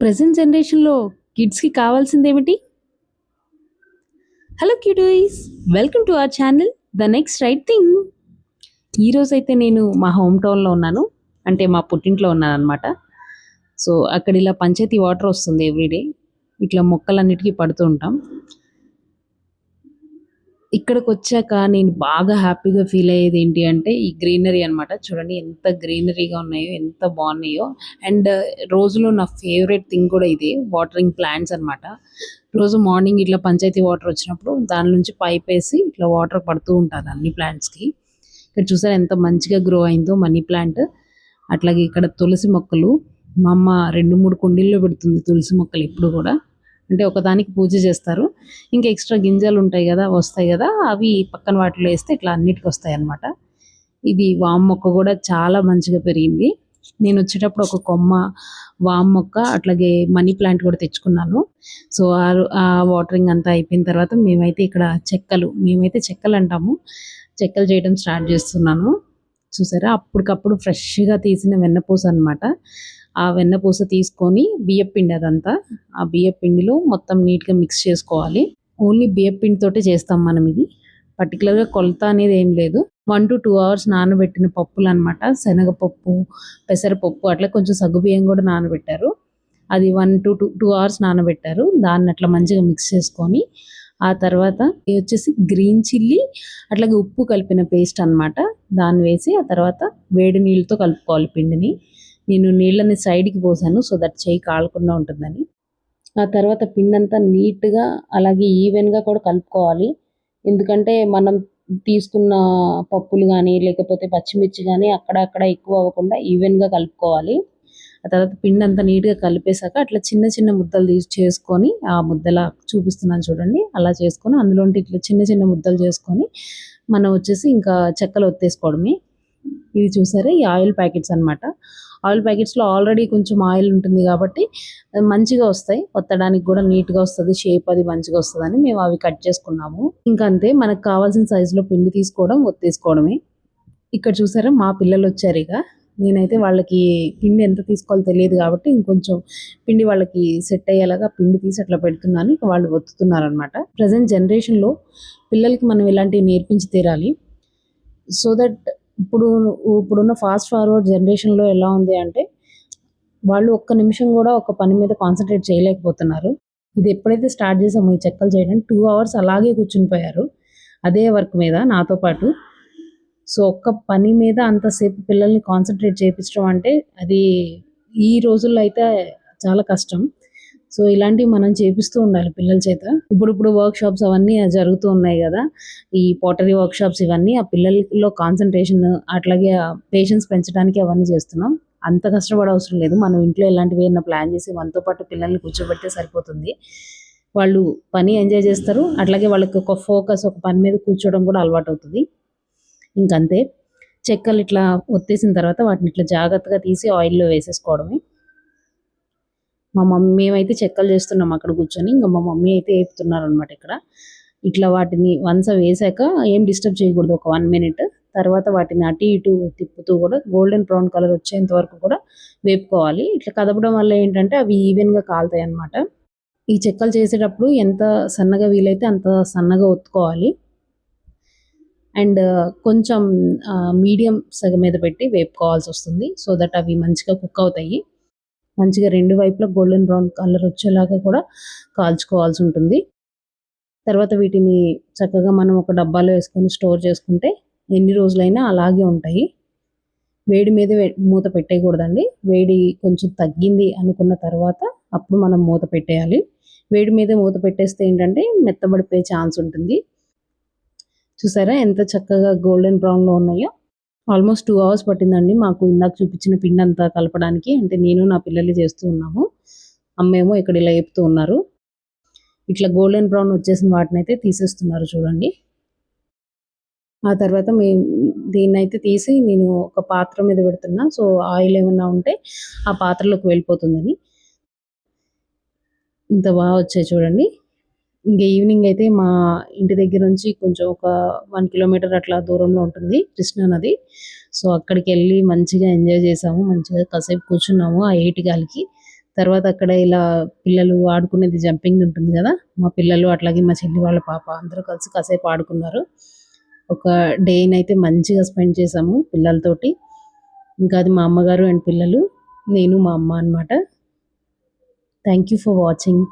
Present జనరేషన్‌లో కిడ్స్‌కి కావాల్సిందేమిటి? Hello cuties! Welcome to our channel 'the next right thing'. ఈరోజైతే నేను మా హోమ్ టౌన్‌లో ఉన్నాను. అంటే మా పుట్టింట్లో ఉన్నాననమాట. సో, అక్కడ ఇలా పంచాయతీ వాటర్ వస్తుంది ఎవ్రీడే. ఇట్లా మొక్కలన్నిటికి పడుతూ ఉంటాం. ఇక్కడికొచ్చాక నేను బాగా హ్యాపీగా ఫీల్ అయ్యేది ఏంటి అంటే ఈ గ్రీనరీ అనమాట. చూడండి ఎంత గ్రీనరీగా ఉన్నాయో, ఎంత బాగున్నాయో. అండ్ రోజులో నా ఫేవరెట్ థింగ్ కూడా ఇదే వాటరింగ్ ప్లాంట్స్ అనమాట. రోజు మార్నింగ్ ఇట్లా పంచాయతీ వాటర్ వచ్చినప్పుడు దాని నుంచి పైపేసి ఇట్లా వాటర్ పడుతూ ఉంటాను అన్ని ప్లాంట్స్‌కి. ఇక్కడ చూసారా ఎంత మంచిగా గ్రో అయిందో మనీ ప్లాంట్. అట్లాగే ఇక్కడ తులసి మొక్కలు మా అమ్మ 2, 3 కుండీల్లో పెడుతుంది తులసి మొక్కలు ఎప్పుడు కూడా. అంటే ఒకదానికి పూజ చేస్తారు. ఇంకా ఎక్స్ట్రా గింజలు ఉంటాయి కదా, వస్తాయి కదా, అవి పక్కన వాటిలో వేస్తే ఇట్లా అన్నిటికి వస్తాయన్నమాట. ఇది వాము మొక్క కూడా చాలా మంచిగా పెరిగింది. నేను వచ్చేటప్పుడు ఒక కొమ్మ వాము మొక్క అట్లాగే మనీ ప్లాంట్ కూడా తెచ్చుకున్నాను. సో ఆ వాటరింగ్ అంతా అయిపోయిన తర్వాత మేమైతే చెక్కలు అంటాము, చెక్కలు చేయడం స్టార్ట్ చేస్తున్నాను. చూసారా అప్పటికప్పుడు ఫ్రెష్గా తీసిన వెన్నపూస అనమాట. ఆ వెన్నపూస తీసుకొని బియ్యపిండి అదంతా ఆ బియ్యపిండిలో మొత్తం నీట్గా మిక్స్ చేసుకోవాలి. ఓన్లీ బియ్యపిండితోటే చేస్తాం మనం ఇది. పర్టికులర్గా కొలత అనేది ఏం లేదు. 1-2 అవర్స్ నానబెట్టిన పప్పులు అనమాట. శనగపప్పు, పెసరపప్పు అట్లా కొంచెం సగ్గుబియ్యం కూడా నానబెట్టారు. అది 1-2 అవర్స్ నానబెట్టారు. దాన్ని అట్లా మంచిగా మిక్స్ చేసుకొని ఆ తర్వాత ఇది వచ్చేసి గ్రీన్ చిల్లీ అట్లాగే ఉప్పు కలిపిన పేస్ట్ అనమాట. దాన్ని వేసి ఆ తర్వాత వేడి నీళ్ళతో కలుపుకోవాలి పిండిని. నేను నీళ్ళని సైడ్కి పోసాను సో దట్ చేయి కాలకుండా ఉంటుందని. ఆ తర్వాత పిండంతా నీట్గా అలాగే ఈవెన్గా కూడా కలుపుకోవాలి. ఎందుకంటే మనం తీసుకున్న పప్పులు కానీ లేకపోతే పచ్చిమిర్చి కానీ అక్కడ ఎక్కువ అవ్వకుండా ఈవెన్గా కలుపుకోవాలి. ఆ తర్వాత పిండి అంతా నీట్గా కలిపేశాక అట్లా చిన్న చిన్న ముద్దలు చేసుకొని ఆ ముద్దలా చూపిస్తున్నాను చూడండి, అలా చేసుకొని అందులోంటి ఇట్లా చిన్న చిన్న ముద్దలు చేసుకొని మనం వచ్చేసి ఇంకా చెక్కలు ఒత్తేసుకోవడమే. ఇది చూసారా ఈ ఆయిల్ ప్యాకెట్స్ అనమాట. ఆయిల్ ప్యాకెట్స్లో ఆల్రెడీ కొంచెం ఆయిల్ ఉంటుంది కాబట్టి మంచిగా వస్తాయి, ఒత్తడానికి కూడా నీట్గా వస్తుంది, షేప్ అది మంచిగా వస్తుందని మేము అవి కట్ చేసుకున్నాము. ఇంకా అంతే, మనకు కావాల్సిన సైజులో పిండి తీసుకోవడం, ఒత్తేసుకోవడమే. ఇక్కడ చూసారా మా పిల్లలు వచ్చారు. ఇక నేనైతే వాళ్ళకి పిండి ఎంత తీసుకోవాలో తెలియదు కాబట్టి ఇంకొంచెం పిండి వాళ్ళకి సెట్ అయ్యేలాగా పిండి తీసి అట్లా పెడుతున్నాను. ఇక వాళ్ళు ఒత్తుతున్నారనమాట. ప్రజెంట్ జనరేషన్లో పిల్లలకి మనం ఇలాంటివి నేర్పించి తీరాలి. సో దట్ ఇప్పుడున్న ఫాస్ట్ ఫార్వర్డ్ జనరేషన్లో ఎలా ఉంది అంటే వాళ్ళు ఒక్క నిమిషం కూడా ఒక పని మీద కాన్సన్ట్రేట్ చేయలేకపోతున్నారు. ఇది ఎప్పుడైతే స్టార్ట్ చేసామో ఈ చెక్కలు చేయడానికి 2 అవర్స్ అలాగే కూర్చునిపోయారు అదే వర్క్ మీద నాతో పాటు. సో ఒక్క పని మీద అంతసేపు పిల్లల్ని కాన్సన్ట్రేట్ చేయించడం అంటే అది ఈ రోజుల్లో అయితే చాలా కష్టం. సో ఇలాంటివి మనం చేపిస్తూ ఉండాలి పిల్లల చేత. ఇప్పుడు వర్క్ షాప్స్ అవన్నీ జరుగుతూ ఉన్నాయి కదా, ఈ పోటరీ వర్క్ షాప్స్ ఇవన్నీ ఆ పిల్లల్లో కాన్సన్ట్రేషన్ అట్లాగే పేషెన్స్ పెంచడానికి అవన్నీ చేస్తున్నాం. అంత కష్టపడే అవసరం లేదు. మనం ఇంట్లో ఇలాంటివి ఏమైనా ప్లాన్ చేసి మనతో పాటు పిల్లల్ని కూర్చోబెడితే సరిపోతుంది. వాళ్ళు పని ఎంజాయ్ చేస్తారు, అట్లాగే వాళ్ళకి ఒక ఫోకస్ ఒక పని మీద కూర్చోవడం కూడా అలవాటు అవుతుంది. ఇంకంతే, చెక్కలు ఇట్లా ఒత్తేసిన తర్వాత వాటిని ఇట్లా జాగ్రత్తగా తీసి ఆయిల్లో వేసేసుకోవడమే. మేమైతే చెక్కలు చేస్తున్నాం అక్కడ కూర్చొని. ఇంకా మా మమ్మీ అయితే ఏపుతున్నారనమాట ఇక్కడ. ఇట్లా వాటిని వన్స్ వేసాక ఏం డిస్టర్బ్ చేయకూడదు ఒక 1 మినిట్. తర్వాత వాటిని అటు ఇటు తిప్పుతూ కూడా గోల్డెన్ బ్రౌన్ కలర్ వచ్చేంత వరకు కూడా వేపుకోవాలి. ఇట్లా కదపడం వల్ల ఏంటంటే అవి ఈవెన్గా కాలుతాయి అన్నమాట. ఈ చెక్కలు చేసేటప్పుడు ఎంత సన్నగా వీలైతే అంత సన్నగా ఒత్తుకోవాలి. అండ్ కొంచెం మీడియం సెగ మీద పెట్టి వేపుకోవాల్సి వస్తుంది. సో దట్ అవి మంచిగా కుక్ అవుతాయి. మంచిగా 2 వైపులా గోల్డెన్ బ్రౌన్ కలర్ వచ్చేలాగా కూడా కాల్చుకోవాల్సి ఉంటుంది. తర్వాత వీటిని చక్కగా మనం ఒక డబ్బాలో వేసుకొని స్టోర్ చేసుకుంటే ఎన్ని రోజులైనా అలాగే ఉంటాయి. వేడి మీద మూత పెట్టేయకూడదండి. వేడి కొంచెం తగ్గింది అనుకున్న తర్వాత అప్పుడు మనం మూత పెట్టేయాలి. వేడి మీద మూత పెట్టేస్తే ఏంటంటే మెత్తబడిపోయే ఛాన్స్ ఉంటుంది. చూసారా ఎంత చక్కగా గోల్డెన్ బ్రౌన్లో ఉన్నాయో. ఆల్మోస్ట్ 2 అవర్స్ పట్టిందండి మాకు ఇందాక చూపించిన పిండి అంతా కలపడానికి. అంటే నేను నా పిల్లలు చేస్తూ ఉన్నాము, అమ్మేమో ఇక్కడ ఇలా వేపుతూ ఉన్నారు. ఇట్లా గోల్డెన్ బ్రౌన్ వచ్చేసిన వాటినైతే తీసేస్తున్నారు చూడండి. ఆ తర్వాత దీన్నైతే తీసి నేను ఒక పాత్ర మీద పెడుతున్నా. సో ఆయిల్ ఏమన్నా ఉంటే ఆ పాత్రలోకి వెళ్ళిపోతుందని. ఇంత బాగా వచ్చాయి చూడండి. ఇంక ఈవినింగ్ అయితే మా ఇంటి దగ్గర నుంచి కొంచెం ఒక 1 కిలోమీటర్ అట్లా దూరంలో ఉంటుంది కృష్ణా నది. సో అక్కడికి వెళ్ళి మంచిగా ఎంజాయ్ చేసాము. మంచిగా కాసేపు కూర్చున్నాము ఆ ఏటి గాలికి. తర్వాత అక్కడ ఇలా పిల్లలు ఆడుకునేది జంపింగ్ ఉంటుంది కదా, మా పిల్లలు అట్లాగే మా చెల్లి వాళ్ళ పాప అందరూ కలిసి కాసేపు ఆడుకున్నారు. ఒక డేనైతే మంచిగా స్పెండ్ చేసాము పిల్లలతోటి. ఇంకా అది మా అమ్మగారు అండ్ పిల్లలు, నేను మా అమ్మ అనమాట. Thank you for watching.